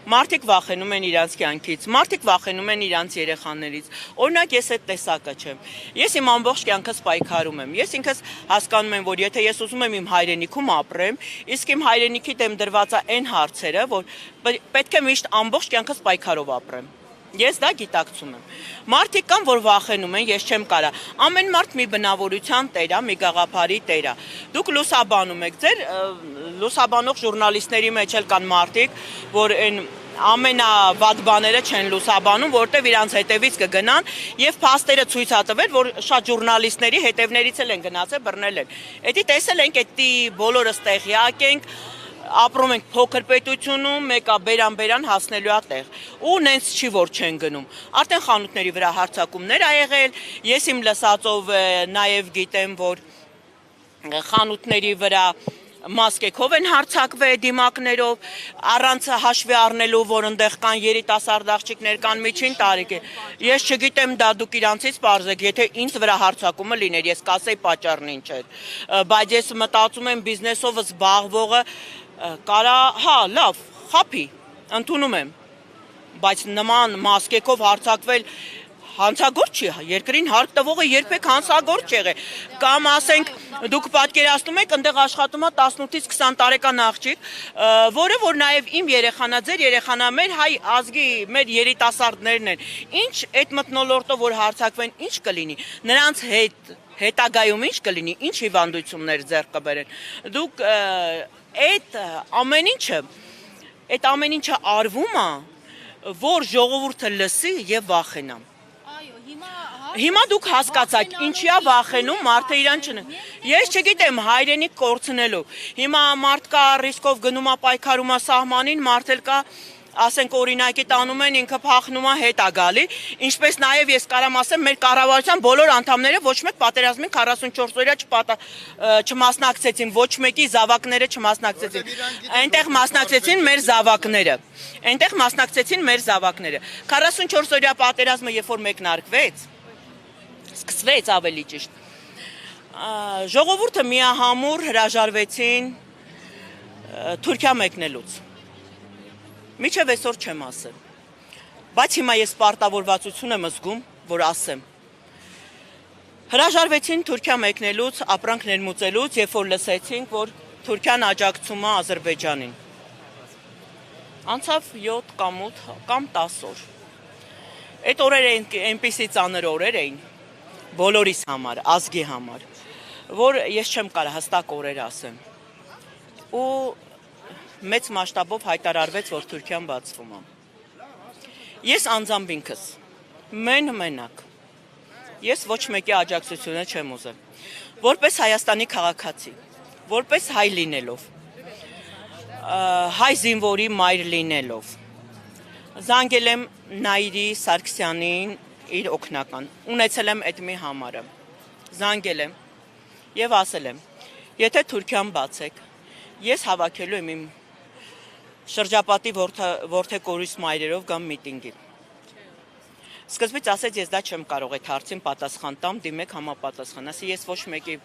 Մարդիկ վախենում են իրանց կյանքից, մարդիկ վախենում են իրանց երեխաներից։ Օրինակ ես այդ տեսակը չեմ։ Ես իմ ամբողջ կյանքս պայքարում եմ։ Ես ինքս հասկանում եմ, որ եթե ես ուզում եմ իմ հայրենիքում ապրեմ, իսկ իմ հայրենիքի դեմ դրված է այն հարցերը, որ պետք է միշտ ամբողջ կյանքս պայքարով ապրեմ։ Ես դա գիտակցում եմ։ Մարդիկ կան, որ վախենում են, ես չեմ կարա։ Ամեն մարդ մի բնավորության տեր է, մի գաղափարի տեր է։ Դուք լուսաբանում եք, ձեր լուսաբանող ժուրնալիստների մեջ էլ կան մարդիկ, որ այն ամենավատ բաները չեն լուսաբանում, որտեվ իրանց հետևից կգնան եւ փաստերը ցույց ա տվել, որ շատ ժուրնալիստների հետևներից էլ են գնացել, բռնել են։ Էդի տեսել ենք, էդի բոլորս տեղյակ ենք, ապրում ենք փոքր պետությունում, մեկը բերան հասնելու է տեղ։ Ու նենց չի որ չեն գնում։ Արդեն խանութների վրա հարձակումներ ա եղել, ես իմ լսածով նաև գիտեմ, որ խանութների վրա մասկեքով են հարձակվել դիմակներով, առանց հաշվի առնելու, որ ընդեղ կան երիտասարդ աղջիկներ, կան միջին տարիքի։ Ես չգիտեմ, դա դուք իրանցից պարզեք, եթե ինձ վրա հարձակումը լիներ, ես կասեի պատճառն ինչ էր։ Բայց ես մտածում եմ բիզնեսով զբաղվողը կարա, հա, լավ, խափի, ընդունում եմ, բայց նման մասկեքով հարձակվել հանցագործ չի, երկրին հարկ տվողը երբեք հանցագործ չեղե, կամ ասենք դուք պատկերացնում եք, ընդեղ աշխատում է 18-ից 20 տարեկան աղջիկ, որը որ նաև իմ երեխանա, ձեր երեխանա, մեր հայ ազգի, մեր երիտասարդներն են, ինչ այդ մթնոլորտով որ հարձակվեն, ինչ կլինի, նրանց հետագայում ինչ կլինի, ինչ հիվանդություններ ձեռք կբերեն, դուք այդ ամեն ինչը արվում է, որ ժողովուրդը լսի եւ վախենա։ Հիմա դուք հասկացաք, ինչի է վախենում, մարդը իրան չնը։ Ես չգիտեմ, հայրենիք կորցնելու։ Հիմա մարդ կա ռիսկով գնում է պայքարում է սահմանին, մարդ էլ կա ասենք օրինակի տանում են, ինքը փախնում է, հետ է գալի, ինչպես նաև ես կարամ ասեմ, մեր կառավարության բոլոր անդամները ոչ մեկ պատերազմին 44 օրյա չմասնակցեցին, ոչ մեկի զավակները չմասնակցեցին, այնտեղ մասնակցեցին մեր զավակները, 44 օրյա պատերազմը երբ որ մեկնարկվեց, սկսվեց ավելի ճիշտ, ժողովուրդը միահամուռ հրաժարվեցին Թուրքիա մեկնելուց։ Միջև այսօր չեմ ասել, բայց հիմա ես պարտավորվածություն եմ զգում, որ ասեմ։ Հրաժարվեցին Թուրքիա մեկնելուց, ապրանք ներմուծելուց, երբ որ լսեցինք, որ Թուրքիան աջակցում է Ադրբեջանին։ Անցավ 7 կամ 8 կամ 10 օր։ Այդ օրերը այնպիսի ծանր օրեր էին, բոլորիս համար, ազգի համար, որ ես չեմ կարող հստակ օրեր ասեմ։ Ու մեծ մասշտաբով հայտարարվեց, որ Թուրքիան բացվում է։ Ես անձամբ ինքս, մենակ, ես ոչ մեկի աջակցությունը չեմ ուզել, որպես Հայաստանի քաղաքացի, որպես հայ լինելով, հայ զինվորի մայր լինելով, զանգել եմ Նաիրի Սարգսյանին իր օգնական, ունեցել եմ այդ մի համարը, զանգել եմ և ասել եմ, եթե Թուրքիան բացեք, ես հավաքելու եմ իմ շրջապատի որդեկորույս մայրերով կամ միտինգի։ Սկզբից ասեց, ես դա չեմ կարող այդ հարցին պատասխան տամ, դիմեք համապատասխան, ասի ես ոչ մեկի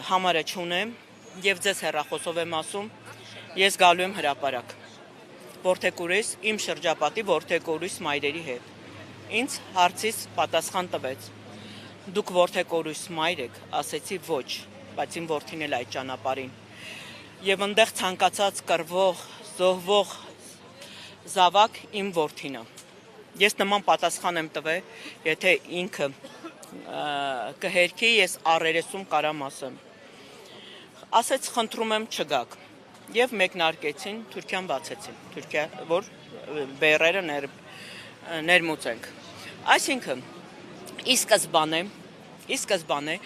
համարը չունեմ և ձեզ հեռախոսով եմ ասում, ես գալու եմ հրապարակ, որդեկորույս, իմ շրջապատի որդեկորույս մայրերի հետ։ Ինձ հարցից պատասխան տվեց, դուք որդեկորույս մայր եք, ասեցի ոչ, բայց իմ որդին էլ այդ ճանապարհին։ Եվ ընդեղ ցանկացած կռվող, զոհվող զավակ իմ որդին է։ Ես նման պատասխան եմ տվել, եթե ինքը կհերքի, ես առերեսում կարամ ասեմ։ Ասեց, խնդրում եմ չգաք։ Եվ մեկնարկեցին, Թուրքիան բացեցին, Թուրքիա, որ բեռերը ներմուծենք։ Այսինքն, ի սկզբանե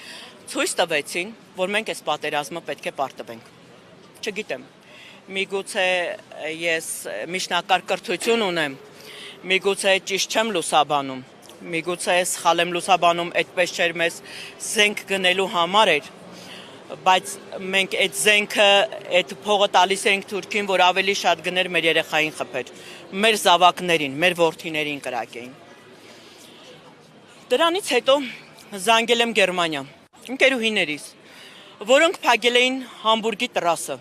ցույց տվեցին, որ մենք այս պատերազմը պետք է պարտվենք։ Չգիտեմ, միգուցե ես միջնակարգ կրթություն ունեմ, միգուցե ճիշտ չեմ լուսաբանում, միգուցե սխալ եմ լուսաբանում, այդպես չէր մեզ զենք գնելու համար էր, բայց մենք այդ զենքը, այդ փողը տալիս ենք Թուրքին, որ ավելի շատ գներ մեր երեխային խփեր, մեր զավակներին, մեր որդիներին կրակեին։ Դրանից հետո զանգել եմ Գերմանիա, ընկերուհիներիս, որոնք փակել էին Համբուրգի տրասը,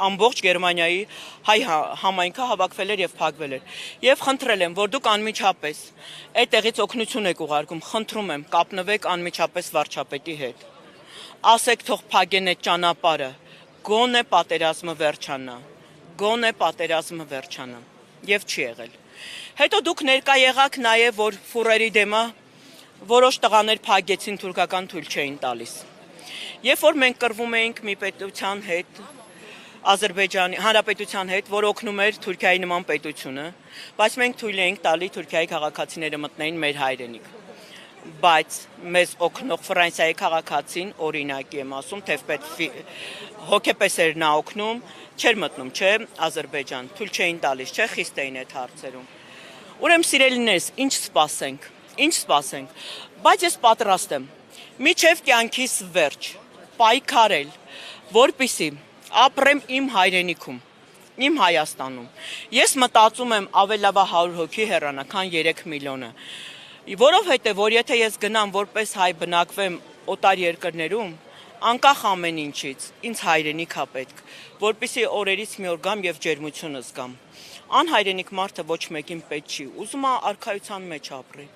ամբողջ Գերմանիայի հայ համայնքը հավաքվել էր եւ փակվել էր։ Եվ խնդրել եմ, որ դուք անմիջապես այդտեղից օգնություն եք ուղարկում, խնդրում եմ, կապնվեք անմիջապես վարչապետի հետ։ Ասեք թող փակեն այդ ճանապարհը, գոնե պատերազմը վերջանա։ Գոնե պատերազմը վերջանա։ Եվ չի եղել։ Հետո դուք ներկա եղաք նաեւ, որ ֆուրերի դեմը որոշ տղաներ փակեցին, թուրքական թույլ չէին տալիս։ Երբ որ մենք կռվում էինք մի պետության հետ, Ադրբեջանի Հանրապետության հետ, որ օգնում էր Թուրքիայի նման պետությունը, բայց մենք թույլ էինք տալի Թուրքիայի քաղաքացիները մտնեին մեր հայրենիք։ Բայց մեզ օգնող Ֆրանսիայի քաղաքացին, օրինակի եմ ասում, թեպետ հոգեպես էր նա օգնում, չէր մտնում, չէ, Ադրբեջան, թույլ չէին տալիս, չէ, խիստ էին այդ հարցերում։ Ուրեմն սիրելիներս, ինչ սպասենք, բայց ես պատրաստ եմ միջև կյանքիս վերջ պայքարել, որպեսզի ապրեմ իմ հայրենիքում, իմ Հայաստանում։ Ես մտածում եմ ավելավա 100 հոգի հեռանա, քան 3 միլիոնը։ Որովհետև որ եթե ես գնամ որպես հայ բնակվեմ օտար երկրներում, անկախ ամեն ինչից, ինձ հայրենիք է պետք, որպեսզի օրերից մի օր գամ եւ ջերմությունը զգամ։ Անհայրենիք մարդը ոչ մեկին պետք չի, ուզում է արքայության մեջ ապրի։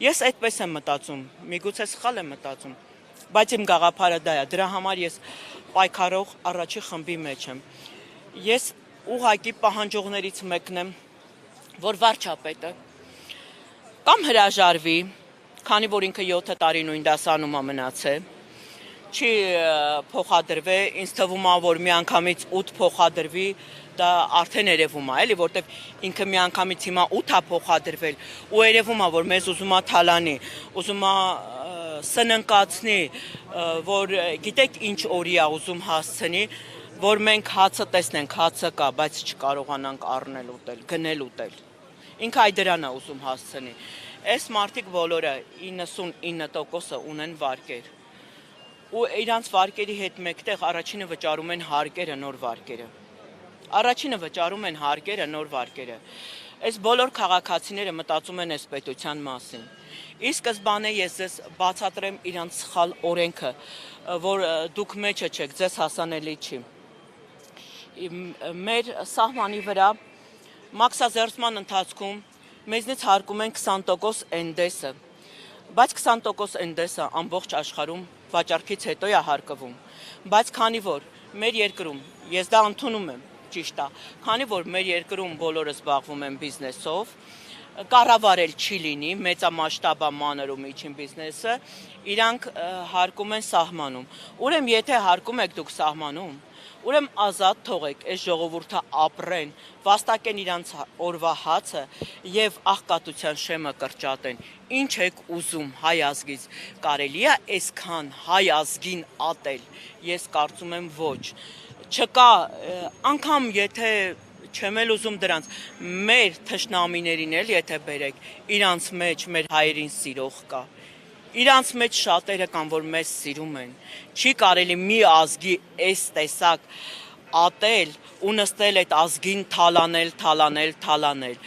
Ես այդպես եմ մտածում, միգուցե սխալ եմ մտածում, բայց իմ գաղափարը դա է, դրա համար ես պայքարող առաջի խմբի մեջ եմ։ Ես ուղղակի պահանջողներից մեկն եմ, որ վարչապետը կամ հրաժարվի, քանի որ ինքը 7 տարի նույն դասանում է մնացել, չի փոխադրվի, ինձ թվում է, որ միանգամից 8 փոխադրվի, դա արդեն երևում է, էլի, որտեվ ինքը միանգամից հիմա 8 է փոխադրվել, ու երևում է, որ մեզ ուզում է թալանի, ուզում է սննկացնի, որ գիտեք ինչ օրի է ուզում հասցնի, որ մենք հացը տեսնենք, հացը կա, բայց չկարողանանք առնել ուտել, գնել ուտել։ Ինքը այդ դրան է ուզում հասցնի։ Այս մարդիկ բոլորը 99%-ը ունեն վարկեր։ Ու իրանց վարկերի հետ մեկտեղ առաջինը վճարում են հարկերը, նոր վարկերը։ Այս բոլոր քաղաքացիները մտածում են այս պետության մասին։ Ի սկզբանե ես ձեզ բացատրեմ իրանց սխալ օրենքը, որ դուք մեջը չեք, ձեզ հասանելի չի։ Մեր սահմանի վրա մաքսազերծման ընթացքում մեզնից հարկում են 20% NDS-ը, բայց 20% NDS-ը ամբողջ աշխարհում վաճառքից հետո է հարկվում, բայց քանի որ մեր երկրում, ես դա ընդունում եմ, ճիշտ է, քանի որ մեր երկրում բոլորը զբաղվում են բիզնեսով, կառավարել չի լինի, մեծամասշտաբա մանր ու միջին բիզնեսը, իրանք հարկում են սահմանում։ Ուրեմն եթե հարկում եք դուք սահմանում, ուրեմն ազատ թողեք այս ժողովուրդը ապրեն, վաստակեն իրանց օրվա հացը եւ աղքատության շեմը կրճատեն։ Ինչ եք ուզում հայ ազգից, կարելի է այսքան հայ ազգին ատել։ Ես կարծում եմ ոչ։ Չկա, անգամ եթե չեմ էլ ուզում դրանց, մեր թշնամիներին էլ եթե բերեք, իրանց մեջ մեր հայերին սիրող կա։ Իրանց մեջ շատերը կան, որ մեզ սիրում են։ Չի կարելի մի ազգի այս տեսակ ատել ու նստել այդ ազգին թալանել։